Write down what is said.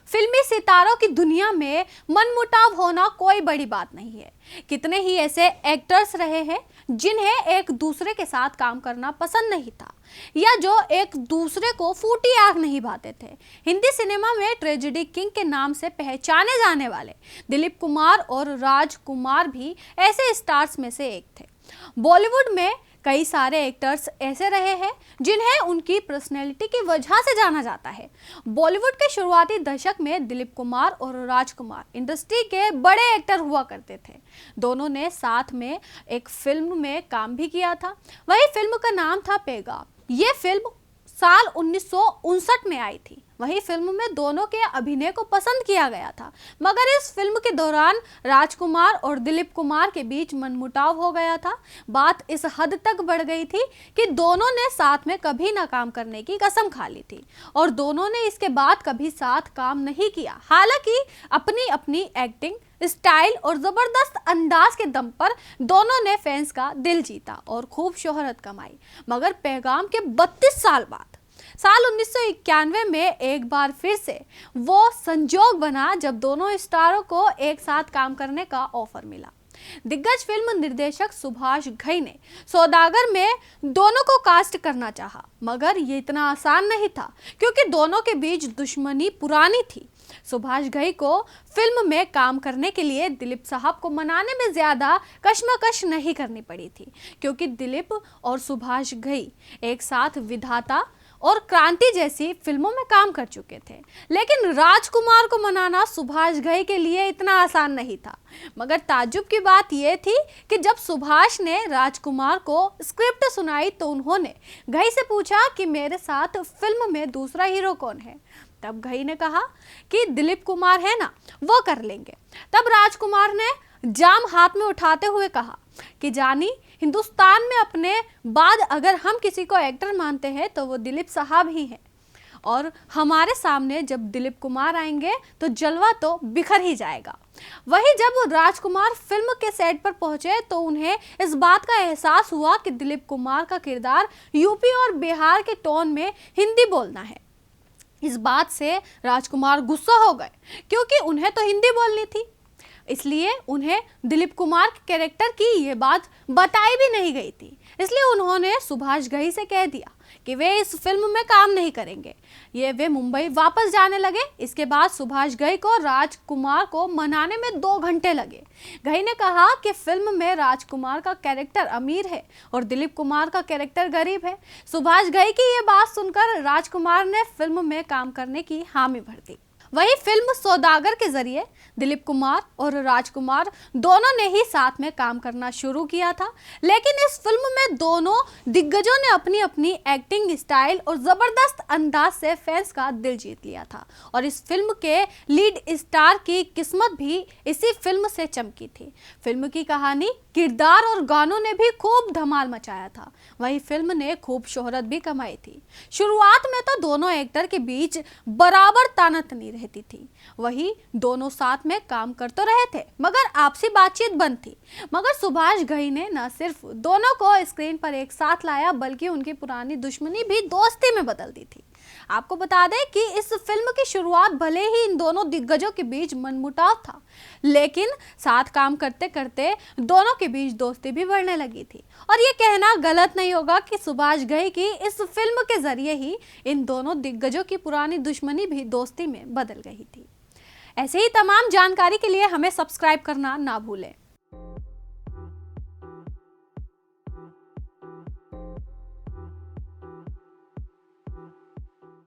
फिल्मी सितारों की दुनिया में मनमुटाव होना कोई बड़ी बात नहीं है। कितने ही ऐसे एक्टर्स रहे हैं जिन्हें एक दूसरे के साथ काम करना पसंद नहीं था या जो एक दूसरे को फूटी आंख नहीं भाते थे। हिंदी सिनेमा में ट्रेजेडी किंग के नाम से पहचाने जाने वाले दिलीप कुमार और राजकुमार भी ऐसे स्टार्स में से एक थे। बॉलीवुड में कई सारे एक्टर्स ऐसे रहे हैं जिन्हें उनकी पर्सनैलिटी की वजह से जाना जाता है। बॉलीवुड के शुरुआती दशक में दिलीप कुमार और राजकुमार इंडस्ट्री के बड़े एक्टर हुआ करते थे। दोनों ने साथ में एक फिल्म में काम भी किया था। वही फिल्म का नाम था पैगाम। ये फिल्म साल 1959 में आई थी। वही फिल्म में दोनों के अभिनय को पसंद किया गया था, मगर इस फिल्म के दौरान राजकुमार और दिलीप कुमार के बीच मनमुटाव हो गया था। बात इस हद तक बढ़ गई थी कि दोनों ने साथ में कभी ना काम करने की कसम खा ली थी और दोनों ने इसके बाद कभी साथ काम नहीं किया। हालांकि अपनी अपनी एक्टिंग स्टाइल और जबरदस्त अंदाज के दम पर दोनों ने फैंस का दिल जीता और खूब शोहरत कमाई। मगर पैगाम के 32 साल बाद साल 1991 में एक बार फिर से वो संजोग बना जब दोनों स्टारों को एक साथ काम करने का ऑफर मिला। दिग्गज फिल्म निर्देशक सुभाष घई ने सौदागर में दोनों को कास्ट करना चाहा, मगर ये इतना आसान नहीं था क्योंकि दोनों के बीच दुश्मनी पुरानी थी। सुभाष घई को फिल्म में काम करने के लिए दिलीप साहब को मनाने में ज्यादा कश्मकश नहीं करनी पड़ी थी, क्योंकि दिलीप और सुभाष घई एक साथ विधाता और क्रांति जैसी फिल्मों में काम कर चुके थे। लेकिन राजकुमार को मनाना सुभाष घई के लिए इतना आसान नहीं था। मगर ताज्जुब की बात यह थी कि जब सुभाष ने राजकुमार को स्क्रिप्ट सुनाई तो उन्होंने घई से पूछा कि मेरे साथ फिल्म में दूसरा हीरो कौन है। तब घई ने कहा कि दिलीप कुमार है ना, वो कर लेंगे। तब राजकुमार ने जाम हाथ में उठाते हुए कहा कि जानी, हिंदुस्तान में अपने बाद अगर हम किसी को एक्टर मानते हैं तो वो दिलीप साहब ही हैं, और हमारे सामने जब दिलीप कुमार आएंगे तो जलवा तो बिखर ही जाएगा। वही जब राजकुमार फिल्म के सेट पर पहुंचे तो उन्हें इस बात का एहसास हुआ कि दिलीप कुमार का किरदार यूपी और बिहार के टोन में हिंदी बोलना है। इस बात से राजकुमार गुस्सा हो गए क्योंकि उन्हें तो हिंदी बोलनी थी, इसलिए उन्हें दिलीप कुमार के कैरेक्टर की ये बात बताई भी नहीं गई थी। इसलिए उन्होंने सुभाष घई से कह दिया कि वे इस फिल्म में काम नहीं करेंगे। वे मुंबई वापस जाने लगे। इसके बाद सुभाष घई को राजकुमार को मनाने में 2 घंटे लगे। घई ने कहा कि फिल्म में राजकुमार का कैरेक्टर अमीर है और दिलीप कुमार का कैरेक्टर गरीब है। सुभाष घई की ये बात सुनकर राजकुमार ने फिल्म में काम करने की हामी भर दी। वही फिल्म सौदागर के जरिए दिलीप कुमार और राजकुमार दोनों ने ही साथ में काम करना शुरू किया था। लेकिन इस फिल्म में दोनों दिग्गजों ने अपनी अपनी एक्टिंग स्टाइल और जबरदस्त अंदाज से फैंस का दिल जीत लिया था और इस फिल्म के लीड स्टार की किस्मत भी इसी फिल्म से चमकी थी। फिल्म की कहानी, किरदार और गानों ने भी खूब धमाल मचाया था। वही फिल्म ने खूब शोहरत भी कमाई थी। शुरुआत में तो दोनों एक्टर के बीच बराबर तानातनी रहती थी। वही दोनों साथ में काम कर तो रहे थे मगर आपसी बातचीत बंद थी। मगर सुभाष घई ने न सिर्फ दोनों को स्क्रीन पर एक साथ लाया बल्कि उनकी पुरानी दुश्मनी भी दोस्ती में बदल दी थी। आपको बता दें कि इस फिल्म की शुरुआत भले ही इन दोनों दिग्गजों के बीच मनमुटाव था, लेकिन साथ काम करते करते दोनों के बीच दोस्ती भी बढ़ने लगी थी। और ये कहना गलत नहीं होगा कि सुभाष घई की इस फिल्म के जरिए ही इन दोनों दिग्गजों की पुरानी दुश्मनी भी दोस्ती में बदल गई थी। ऐसे ही तमाम जानकारी के लिए हमें सब्सक्राइब करना ना भूलें।